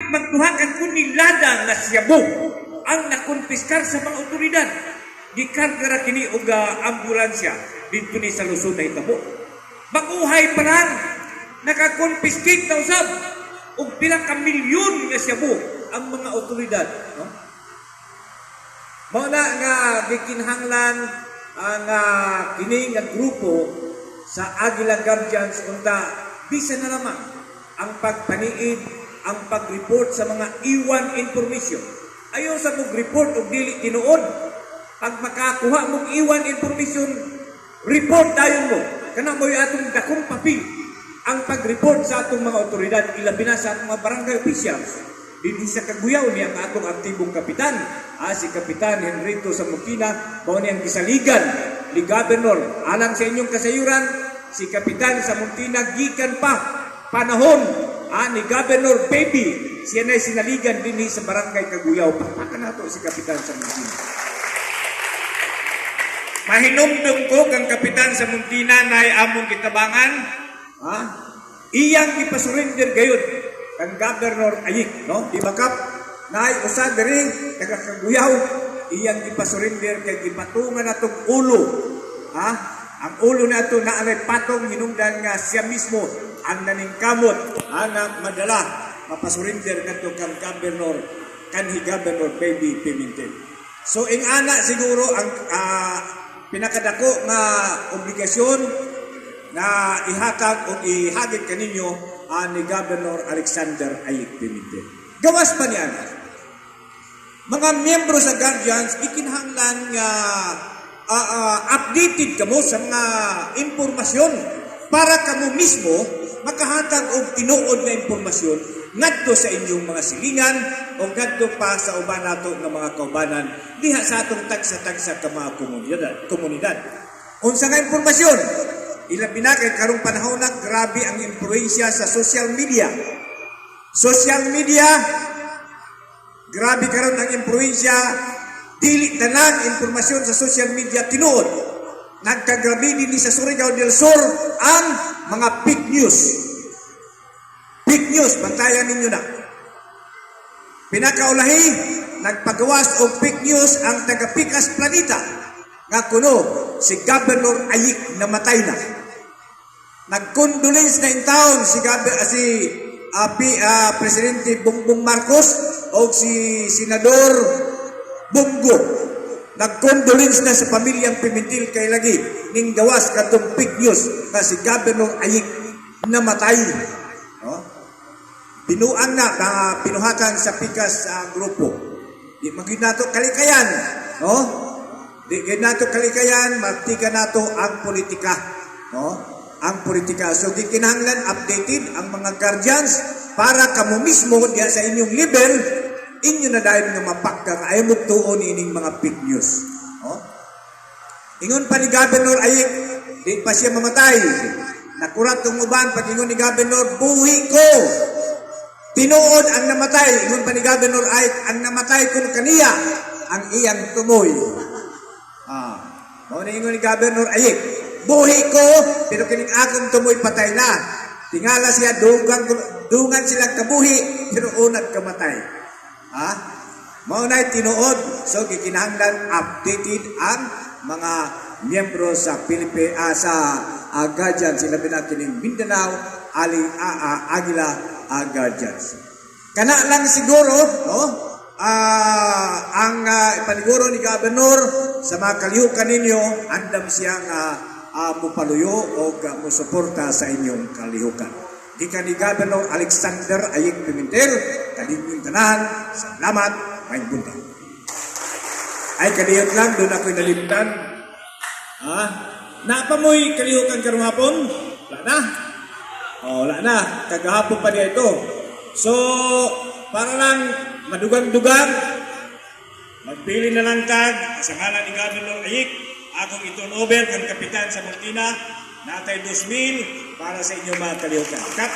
magduhakan ko nilada nga Cebu ang nakonpiskar sa mga otoridad. Gikarga ra kini og ambulansya dito ni sa Luzon na hitabo. Baguhay pa lang nakakonfiskate na usab og pila ka milyon nga Cebu ang mga otoridad, no? Mao na nga gikinhanglan ang kini nga grupo sa Aguila Guardians unta bisan na lamang ang pagpaniid, ang pag-report sa mga iwan information. Ayaw sa mag-report og dili tinuod. Pag makakuha mong iwan information, report dayon mo. Kana mo atong dakong papel ang pag-report sa atong mga otoridad, ilabi na sa atong mga barangay officials. Dinhi sa Kaguyaw niya ang atong aktibong kapitan, si Kapitan Henrito Samukina, mao niyang gisaligan ni Governor. Alang sa inyong kasayuran, si Kapitan Samuntina gikan pa panahon ni Governor Baby. Siya na'y sinaligan dinhi sa barangay Kaguyaw. Pakpakan nato si Kapitan Samuntina. Mahinumdum ko kang Kapitan Samuntina na'y among kitabangan. Iyang ipasurinder gayud kang Governor Ayik, no? Di bakap na'y usa diri taga Kaguyaw, iyang ipasurinder kay gipatungan natong ulo. Ang ulo nato na anay patong hinungdan nga siya mismo ang naningkamot nga madala mapasurinder nato kang Governor kanhi Governor Baby Pimentel. So ing ana siguro ang pinakadako nga obligasyon na ihatag o ihagit kaninyo ni Governor Alexander Ayik Pimentel. Gawas pa niya mga miyembro sa Guardians, ikinahanglan nga updated kamo sa mga impormasyon para kamo mismo makahatag og tinuod na impormasyon ngadto sa inyong mga silingan o ngadto pa sa uban nato nga mga kaubanan diha sa atong tagsa-tagsa ka mga komunidad. Unsa nga impormasyon? Ilabi na kay karong panahon na grabe ang impluwensya sa social media. Social media, grabe karon ang impluwensya. Dili tanan impormasyon sa social media tinuod. Nagkagrabe din sa Surigao del Sur ang mga fake news. Fake news, bantayan ninyo na. Pinakaulahi, nagpagawas og fake news ang taga-Pikas Planeta nga kuno si Governor Ayik namatay na. Nag-condolence na in town si Presidente Bongbong Marcos o si Senador Bongo. Nag-condolence na sa pamilyang Pimentel kay lagi ning gawas katong fake news na si Governor Ayik namatay. No? Binuang na pinuhatan sa Pikas grupo. Di magid nato kalikayan, no? Di gid nato kalikayan, magtika nato ang politika, no? Ang politika. So gikinahanglan updated ang mga guardians para kamo mismo diya sa inyong level inyo na dahil nga mapakka nga ayaw magtuon ining mga fake news. No? Ingon pa ni Governor Ayik, di pa siya mamatay. Nakurat tong uban pag ingon ni Governor, buhi ko. Tinuod ang namatay. Ingon pa ni Governor Ayik, ang namatay kuno kaniya ang iyang tumoy. Mao na ingon ni Governor Ayik, buhi ko, pero kining akong tumoy patay na. Tingala siya, dungan silang kabuhi, pero unat kamatay. Mao na'y tinuod. So, gikinahanglan updated ang mga miyembro sa sa Guardians, sila pinakining Mindanao, Aguila Guardians. Kana lang siguro, no? Ang ipaniguro ni Governor sa mga kalihukan ninyo, andam siyang mupaluyo o musuporta sa inyong kalihukan. Ika ni Governor Alexander Ayik Pimentel, kalinyong tanan, salamat, may buntag. Ay, kalihot lang, doon ako'y nalimtan. Napamoy kalihukan karong hapon? Wala na. Wala na. Kagahapon pa niya ito. So, para lang madugang-dugang, magpili na lang tag sa ngalan ni Governor Ayik, akong iturn over kang Kapitan Samuntina, natay 2,000 para sa inyong mga kalihukan. Kat?